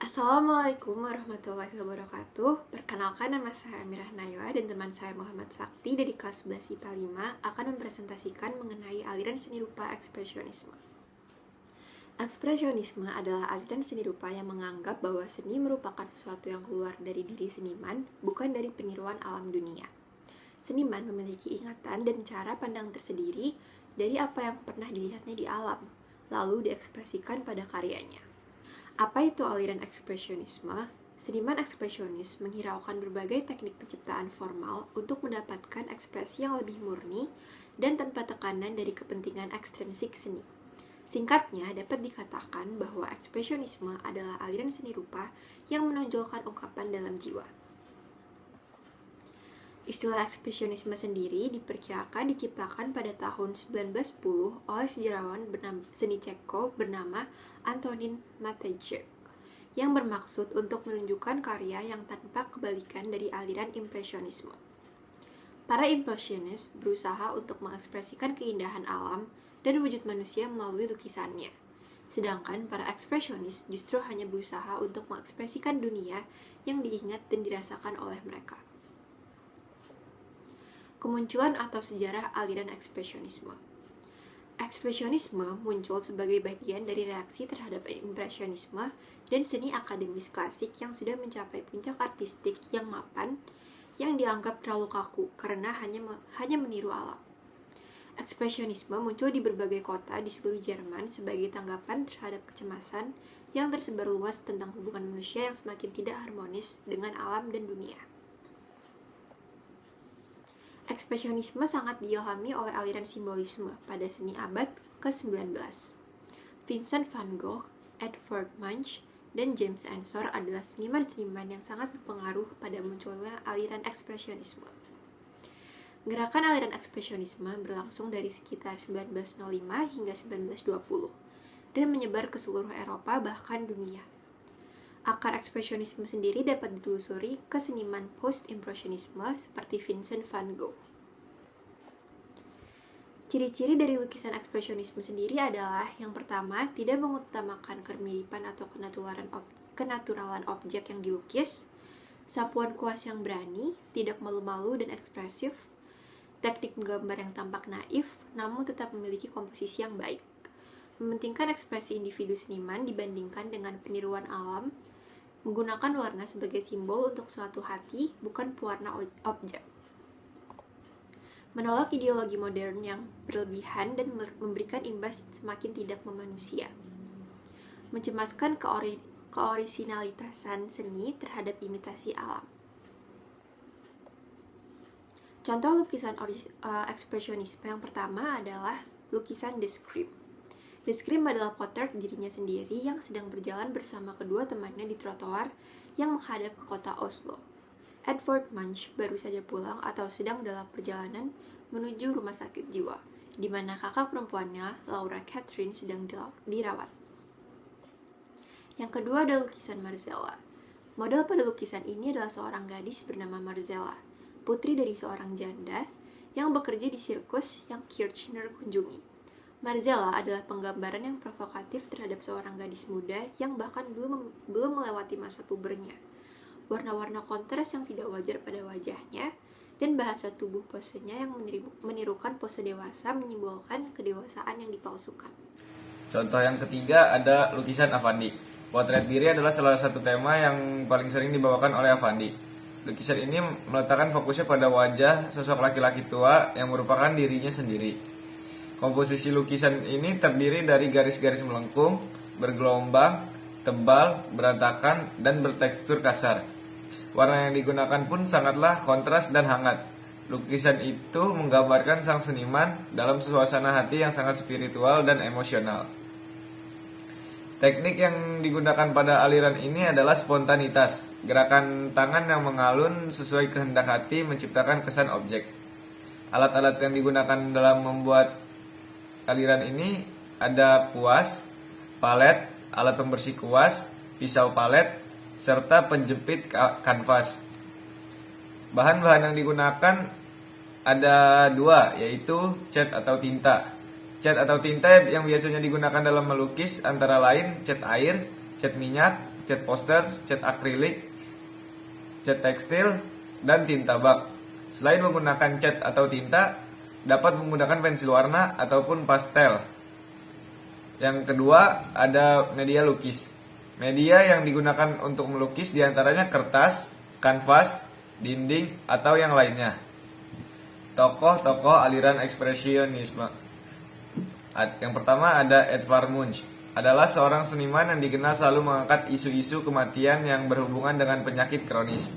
Assalamualaikum warahmatullahi wabarakatuh. Perkenalkan, nama saya Amirah Nayla dan teman saya Muhammad Sakti dari kelas 11 IPA 5 akan mempresentasikan mengenai aliran seni rupa ekspresionisme. Ekspresionisme adalah aliran seni rupa yang menganggap bahwa seni merupakan sesuatu yang keluar dari diri seniman, bukan dari peniruan alam dunia. Seniman memiliki ingatan dan cara pandang tersendiri dari apa yang pernah dilihatnya di alam, lalu diekspresikan pada karyanya. Apa itu aliran ekspresionisme? Seniman ekspresionis menghiraukan berbagai teknik penciptaan formal untuk mendapatkan ekspresi yang lebih murni dan tanpa tekanan dari kepentingan ekstrinsik seni. Singkatnya, dapat dikatakan bahwa ekspresionisme adalah aliran seni rupa yang menonjolkan ungkapan dalam jiwa. Istilah ekspresionisme sendiri diperkirakan diciptakan pada tahun 1910 oleh sejarawan seni Ceko bernama Antonín Matejček, yang bermaksud untuk menunjukkan karya yang tanpa kebalikan dari aliran impresionisme. Para impresionis berusaha untuk mengekspresikan keindahan alam dan wujud manusia melalui lukisannya, sedangkan para ekspresionis justru hanya berusaha untuk mengekspresikan dunia yang diingat dan dirasakan oleh mereka. Kemunculan atau sejarah aliran ekspresionisme. Ekspresionisme muncul sebagai bagian dari reaksi terhadap impresionisme dan seni akademis klasik yang sudah mencapai puncak artistik yang mapan, yang dianggap terlalu kaku karena hanya meniru alam. Ekspresionisme muncul di berbagai kota di seluruh Jerman sebagai tanggapan terhadap kecemasan yang tersebar luas tentang hubungan manusia yang semakin tidak harmonis dengan alam dan dunia. Ekspresionisme sangat diilhami oleh aliran simbolisme pada seni abad ke-19. Vincent van Gogh, Edvard Munch, dan James Ensor adalah seniman-seniman yang sangat berpengaruh pada munculnya aliran ekspresionisme. Gerakan aliran ekspresionisme berlangsung dari sekitar 1905 hingga 1920 dan menyebar ke seluruh Eropa bahkan dunia. Akar ekspresionisme sendiri dapat ditelusuri ke seniman post-impresionisme seperti Vincent van Gogh. Ciri-ciri dari lukisan ekspresionisme sendiri adalah yang pertama, tidak mengutamakan kemiripan atau kenaturalan objek yang dilukis, sapuan kuas yang berani, tidak malu-malu dan ekspresif, teknik menggambar yang tampak naif namun tetap memiliki komposisi yang baik, mementingkan ekspresi individu seniman dibandingkan dengan peniruan alam, menggunakan warna sebagai simbol untuk suatu hati, bukan pewarna objek. Menolak ideologi modern yang berlebihan dan memberikan imbas semakin tidak memanusia. Mencemaskan keorisinalitasan seni terhadap imitasi alam. Contoh lukisan ekspresionisme yang pertama adalah lukisan The Scream. The Scream adalah potret dirinya sendiri yang sedang berjalan bersama kedua temannya di trotoar yang menghadap ke kota Oslo. Edvard Munch baru saja pulang atau sedang dalam perjalanan menuju rumah sakit jiwa, di mana kakak perempuannya, Laura Catherine, sedang dirawat. Yang kedua adalah lukisan Marcella. Model pada lukisan ini adalah seorang gadis bernama Marcella, putri dari seorang janda yang bekerja di sirkus yang Kirchner kunjungi. Marcella adalah penggambaran yang provokatif terhadap seorang gadis muda yang bahkan belum melewati masa pubernya. Warna-warna kontras yang tidak wajar pada wajahnya dan bahasa tubuh posenya yang menirukan pose dewasa menyimbolkan kedewasaan yang dipalsukan. Contoh yang ketiga ada lukisan Affandi. Potret diri adalah salah satu tema yang paling sering dibawakan oleh Affandi. Lukisan ini meletakkan fokusnya pada wajah sosok laki-laki tua yang merupakan dirinya sendiri. Komposisi lukisan ini terdiri dari garis-garis melengkung, bergelombang, tebal, berantakan, dan bertekstur kasar. Warna yang digunakan pun sangatlah kontras dan hangat. Lukisan itu menggambarkan sang seniman dalam suasana hati yang sangat spiritual dan emosional. Teknik yang digunakan pada aliran ini adalah spontanitas. Gerakan tangan yang mengalun sesuai kehendak hati menciptakan kesan objek. Alat-alat yang digunakan dalam membuat aliran ini ada kuas, palet, alat pembersih kuas, pisau palet, serta penjepit kanvas. Bahan-bahan yang digunakan ada dua, yaitu cat atau tinta. Cat atau tinta yang biasanya digunakan dalam melukis antara lain cat air, cat minyak, cat poster, cat akrilik, cat tekstil, dan tinta bak. Selain menggunakan cat atau tinta, dapat menggunakan pensil warna ataupun pastel. Yang kedua, ada media lukis. Media yang digunakan untuk melukis diantaranya kertas, kanvas, dinding, atau yang lainnya. Tokoh-tokoh aliran ekspresionisme. Yang pertama ada Edvard Munch. Adalah seorang seniman yang dikenal selalu mengangkat isu-isu kematian yang berhubungan dengan penyakit kronis,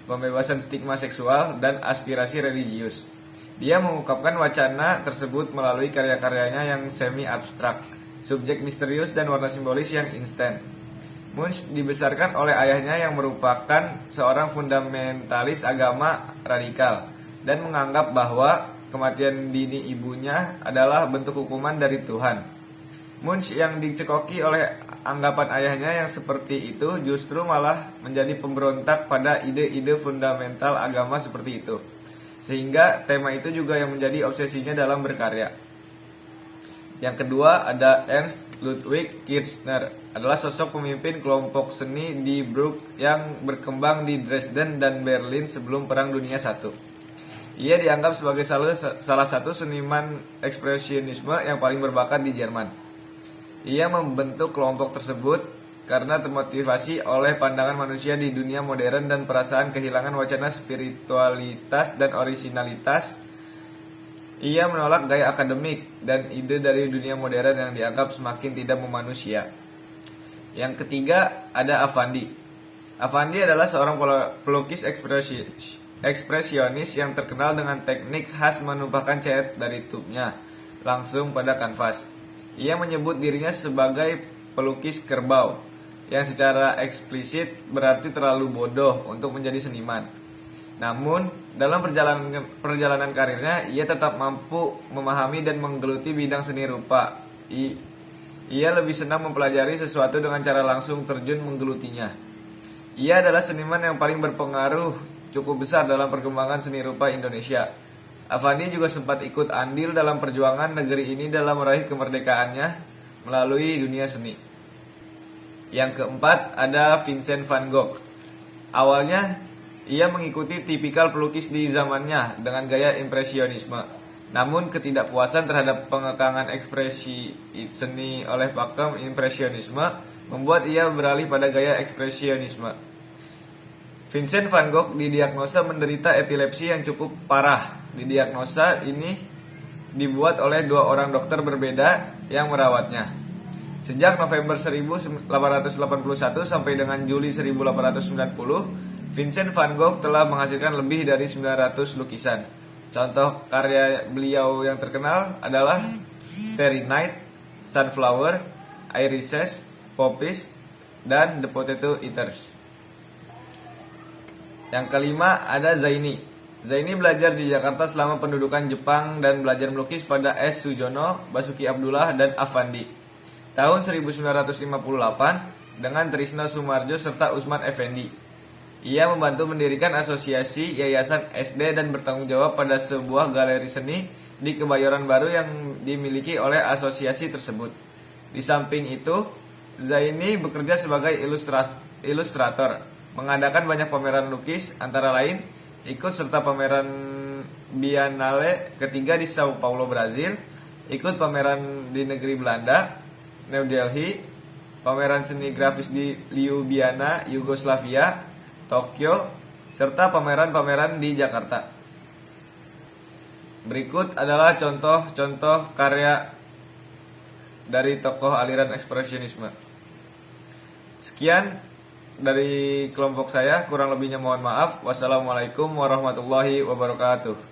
pembebasan stigma seksual, dan aspirasi religius. Dia mengungkapkan wacana tersebut melalui karya-karyanya yang semi-abstrak, subjek misterius, dan warna simbolis yang instan. Munch dibesarkan oleh ayahnya yang merupakan seorang fundamentalis agama radikal dan menganggap bahwa kematian dini ibunya adalah bentuk hukuman dari Tuhan. Munch yang dicekoki oleh anggapan ayahnya yang seperti itu justru malah menjadi pemberontak pada ide-ide fundamental agama seperti itu. Sehingga tema itu juga yang menjadi obsesinya dalam berkarya. Yang kedua ada Ernst Ludwig Kirchner. Adalah sosok pemimpin kelompok seni die Bruck yang berkembang di Dresden dan Berlin sebelum Perang Dunia I. Ia dianggap sebagai salah satu seniman ekspresionisme yang paling berbakat di Jerman. Ia membentuk kelompok tersebut karena termotivasi oleh pandangan manusia di dunia modern dan perasaan kehilangan wacana spiritualitas dan orisinalitas. Ia menolak gaya akademik dan ide dari dunia modern yang dianggap semakin tidak memanusia. Yang ketiga ada Affandi. Affandi adalah seorang pelukis ekspresionis yang terkenal dengan teknik khas menumpahkan cat dari tubnya langsung pada kanvas. Ia menyebut dirinya sebagai pelukis kerbau, yang secara eksplisit berarti terlalu bodoh untuk menjadi seniman. Namun, dalam perjalanan karirnya, ia tetap mampu memahami dan menggeluti bidang seni rupa. Ia lebih senang mempelajari sesuatu dengan cara langsung terjun menggelutinya. Ia adalah seniman yang paling berpengaruh cukup besar dalam perkembangan seni rupa Indonesia. Affandi juga sempat ikut andil dalam perjuangan negeri ini dalam meraih kemerdekaannya melalui dunia seni. Yang keempat ada Vincent van Gogh. Awalnya ia mengikuti tipikal pelukis di zamannya dengan gaya impresionisme. Namun ketidakpuasan terhadap pengekangan ekspresi seni oleh pakem impresionisme membuat ia beralih pada gaya ekspresionisme. Vincent van Gogh didiagnosa menderita epilepsi yang cukup parah. Didiagnosa ini dibuat oleh dua orang dokter berbeda yang merawatnya. Sejak November 1881 sampai dengan Juli 1890, Vincent van Gogh telah menghasilkan lebih dari 900 lukisan. Contoh karya beliau yang terkenal adalah Starry Night, Sunflower, Irises, Poppies, dan The Potato Eaters. Yang kelima ada Zaini. Zaini belajar di Jakarta selama pendudukan Jepang dan belajar melukis pada S. Sujono, Basuki Abdullah, dan Affandi. Tahun 1958 dengan Trisno Sumarjo serta Usman Effendi. Ia membantu mendirikan asosiasi Yayasan SD dan bertanggung jawab pada sebuah galeri seni di Kebayoran Baru yang dimiliki oleh asosiasi tersebut. Di samping itu, Zaini bekerja sebagai ilustrator, mengadakan banyak pameran lukis, antara lain ikut serta pameran Biennale ketiga di Sao Paulo, Brazil, ikut pameran di negeri Belanda, New Delhi, pameran seni grafis di Ljubljana, Yugoslavia, Tokyo, serta pameran-pameran di Jakarta. Berikut adalah contoh-contoh karya dari tokoh aliran ekspresionisme. Sekian dari kelompok saya, kurang lebihnya mohon maaf. Wassalamualaikum warahmatullahi wabarakatuh.